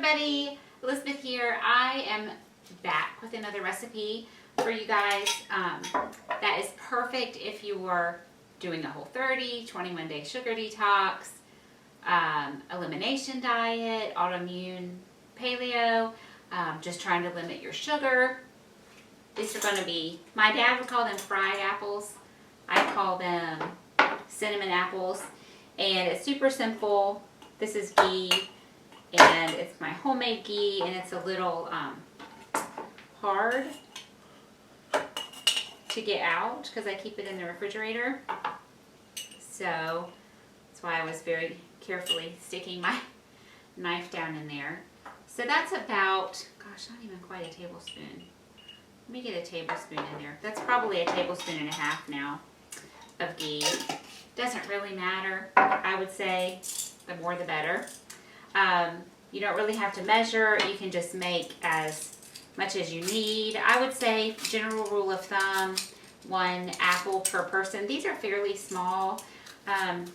everybody, Elizabeth here. I am back with another recipe for you guys that is perfect if you are doing a Whole30, 21-day sugar detox, elimination diet, autoimmune paleo, just trying to limit your sugar. These are going to be, my dad would call them fried apples. I call them cinnamon apples, and it's super simple. This is ghee, and it's my homemade ghee, and it's a little hard to get out because I keep it in the refrigerator. So that's why I was very carefully sticking my knife down in there. So that's about, gosh, not even quite a tablespoon. Let me get a tablespoon in there. That's probably a tablespoon and a half now of ghee. Doesn't really matter. I would say the more the better. You don't really have to measure. You can just make as much as you need. I would say general rule of thumb, 1 apple per person. These are fairly small.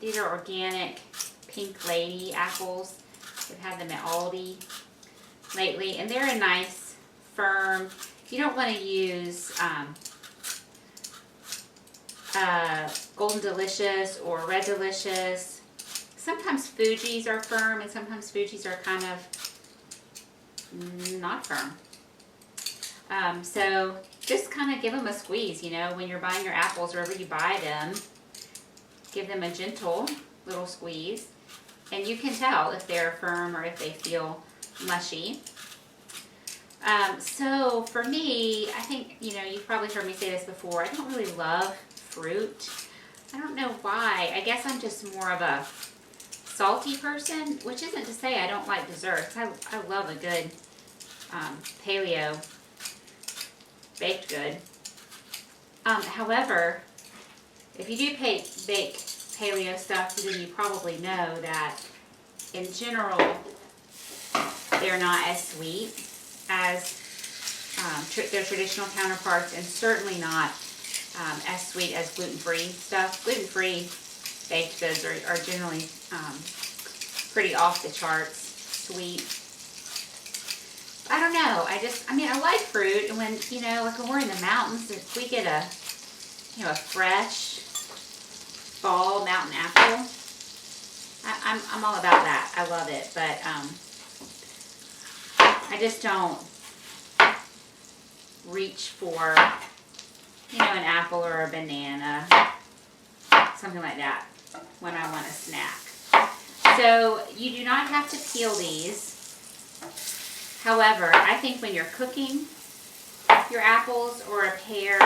These are organic Pink Lady apples. I've had them at Aldi lately, and they're a nice firm. You don't want to use Golden Delicious or Red Delicious. Sometimes Fuji's are firm, and sometimes Fuji's are kind of not firm. So just kind of give them a squeeze, you know, when you're buying your apples, wherever you buy them, give them a gentle little squeeze, and you can tell if they're firm or if they feel mushy. So for me, I think, you know, you've probably heard me say this before, I don't really love fruit. I don't know why. I guess I'm just more of a salty person, which isn't to say I don't like desserts. I love a good paleo baked good. However, if you do bake paleo stuff, then you probably know that in general they're not as sweet as their traditional counterparts, and certainly not as sweet as gluten-free stuff. Gluten-free baked goods are generally pretty off the charts sweet. I don't know. I mean, I like fruit, and when, you know, like when we're in the mountains, if we get a, you know, a fresh fall mountain apple, I'm all about that. I love it, but I just don't reach for, you know, an apple or a banana, something like that, when I want a snack. So you do not have to peel these. However, I think when you're cooking your apples or a pear,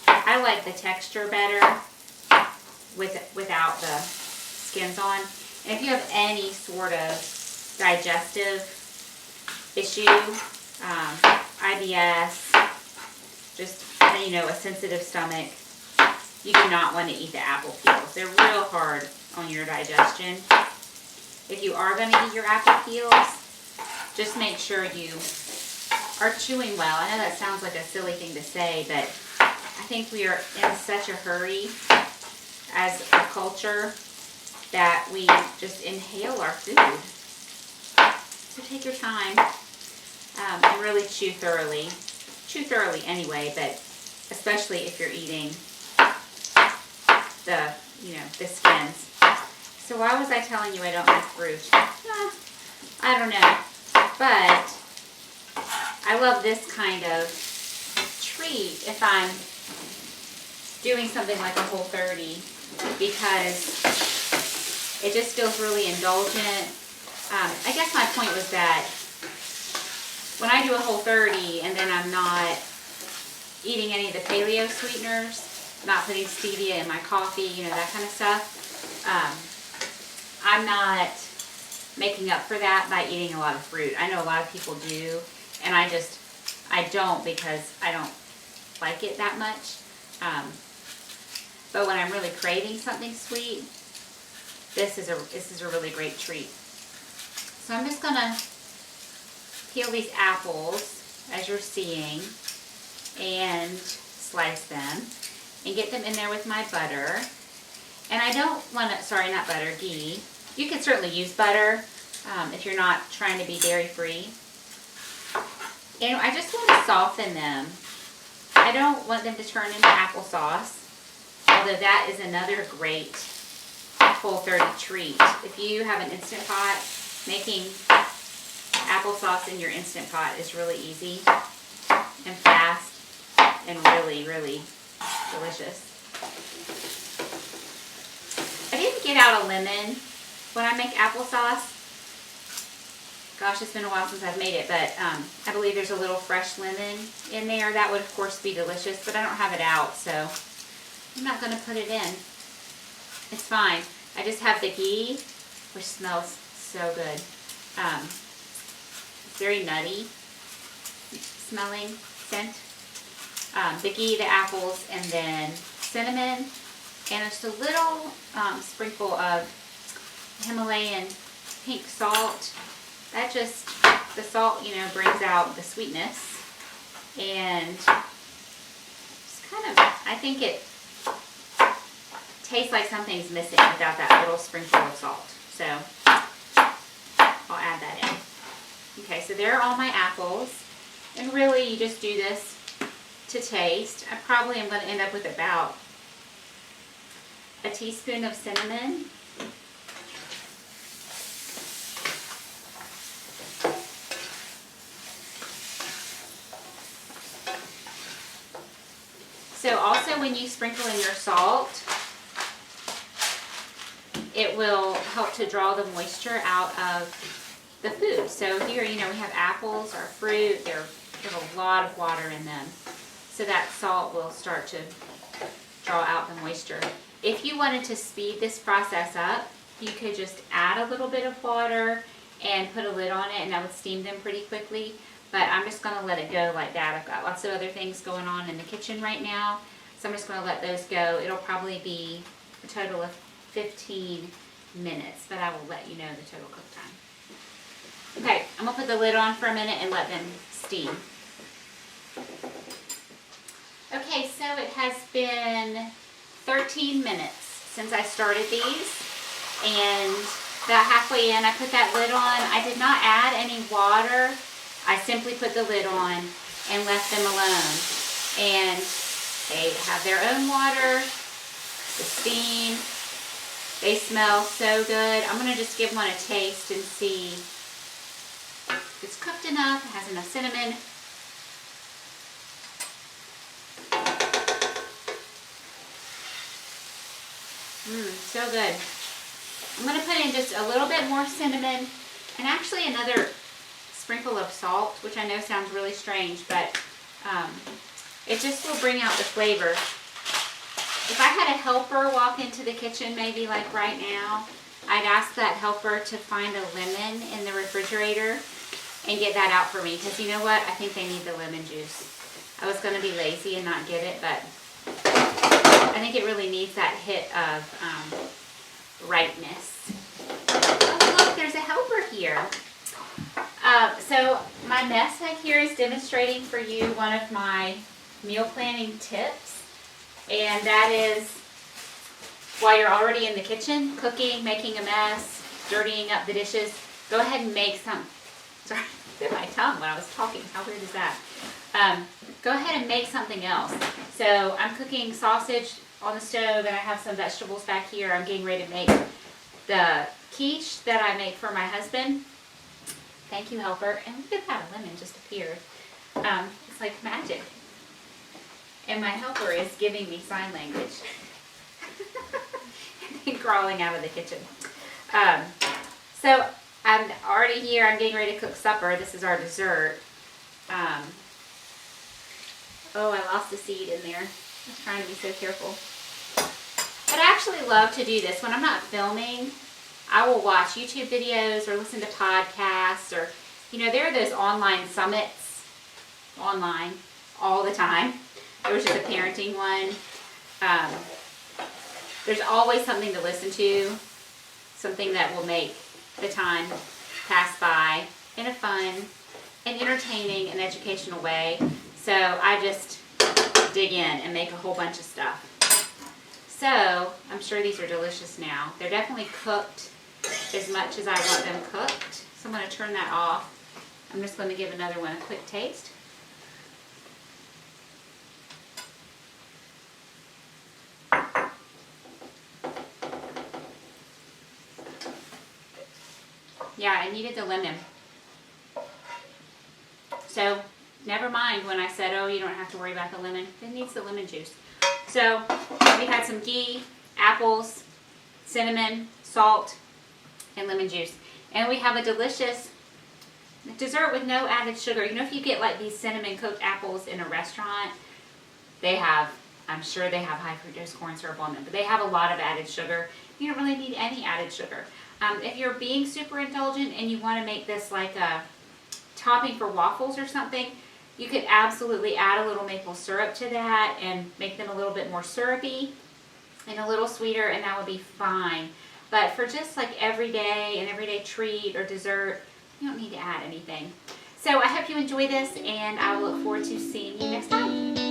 I like the texture better without the skins on. And if you have any sort of digestive issue, IBS, just, you know, a sensitive stomach, you do not want to eat the apple peels. They're real hard on your digestion. If you are going to eat your apple peels, just make sure you are chewing well. I know that sounds like a silly thing to say, but I think we are in such a hurry as a culture that we just inhale our food. So take your time and really chew thoroughly. Chew thoroughly anyway, but especially if you're eating the, you know, the skins. So why was I telling you I don't like fruit? I don't know. But I love this kind of treat if I'm doing something like a Whole30, because it just feels really indulgent. I guess my point was that when I do a Whole30 and then I'm not eating any of the paleo sweeteners, not putting stevia in my coffee, you know, that kind of stuff, I'm not making up for that by eating a lot of fruit. I know a lot of people do, and I don't, because I don't like it that much. But when I'm really craving something sweet, this is a really great treat. So I'm just gonna peel these apples, as you're seeing, and slice them, and get them in there with my butter. And I don't want to, sorry, not butter, ghee. You can certainly use butter, if you're not trying to be dairy free. And I just want to soften them. I don't want them to turn into applesauce, although that is another great Whole30 treat. If you have an Instant Pot, making applesauce in your Instant Pot is really easy and fast and really, really delicious. I didn't get out a lemon when I make applesauce. Gosh, it's been a while since I've made it, but I believe there's a little fresh lemon in there. That would, of course, be delicious, but I don't have it out, so I'm not going to put it in. It's fine. I just have the ghee, which smells so good. It's very nutty smelling scent. The ghee, the apples, and then cinnamon, and just a little sprinkle of Himalayan pink salt. That just, the salt, you know, brings out the sweetness, and just kind of, I think it tastes like something's missing without that little sprinkle of salt. So I'll add that in. Okay, so there are all my apples, and really you just do this to taste. I probably am going to end up with about a teaspoon of cinnamon. So also when you sprinkle in your salt, it will help to draw the moisture out of the food. So here, you know, we have apples, our fruit, there's a lot of water in them. So that salt will start to draw out the moisture. If you wanted to speed this process up, you could just add a little bit of water and put a lid on it, and that would steam them pretty quickly. But I'm just going to let it go like that. I've got lots of other things going on in the kitchen right now, so I'm just going to let those go. It'll probably be a total of 15 minutes, but I will let you know the total cook time. Okay, I'm going to put the lid on for a minute and let them steam. Okay, so it has been 13 minutes since I started these, and about halfway in I put that lid on. I did not add any water. I simply put the lid on and left them alone. And they have their own water, the steam. They smell so good. I'm going to just give one a taste and see if it's cooked enough, it has enough cinnamon. So good. I'm going to put in just a little bit more cinnamon and actually another sprinkle of salt, which I know sounds really strange, but it just will bring out the flavor. If I had a helper walk into the kitchen, maybe like right now, I'd ask that helper to find a lemon in the refrigerator and get that out for me, because you know what? I think they need the lemon juice. I was going to be lazy and not get it, but I think it really needs that hit of ripeness. Oh, look, there's a helper here. So my mess bag here is demonstrating for you one of my meal planning tips, and that is while you're already in the kitchen, cooking, making a mess, dirtying up the dishes, go ahead and make some, sorry, bit my tongue when I was talking, how weird is that? Go ahead and make something else. So I'm cooking sausage on the stove, and I have some vegetables back here. I'm getting ready to make the quiche that I make for my husband. Thank you, helper. And look at that, a lemon just appeared. It's like magic. And my helper is giving me sign language. And crawling out of the kitchen. So I'm already here. I'm getting ready to cook supper. This is our dessert. Oh, I lost a seed in there. I was trying to be so careful. But I actually love to do this. When I'm not filming, I will watch YouTube videos or listen to podcasts, or, you know, there are those online summits online all the time. There was just a parenting one. There's always something to listen to, something that will make the time pass by in a fun and entertaining and educational way. So I just dig in and make a whole bunch of stuff. So I'm sure these are delicious now. They're definitely cooked as much as I want them cooked. So I'm going to turn that off. I'm just going to give another one a quick taste. Yeah, I needed the lemon. So never mind when I said, oh, you don't have to worry about the lemon. It needs the lemon juice. So we had some ghee, apples, cinnamon, salt, and lemon juice. And we have a delicious dessert with no added sugar. You know, if you get like these cinnamon cooked apples in a restaurant, they have, I'm sure they have high fructose corn syrup on them, but they have a lot of added sugar. You don't really need any added sugar. If you're being super indulgent and you want to make this like a topping for waffles or something, you could absolutely add a little maple syrup to that and make them a little bit more syrupy and a little sweeter, and that would be fine. But for just like an everyday treat or dessert, you don't need to add anything. So I hope you enjoy this, and I will look forward to seeing you next time.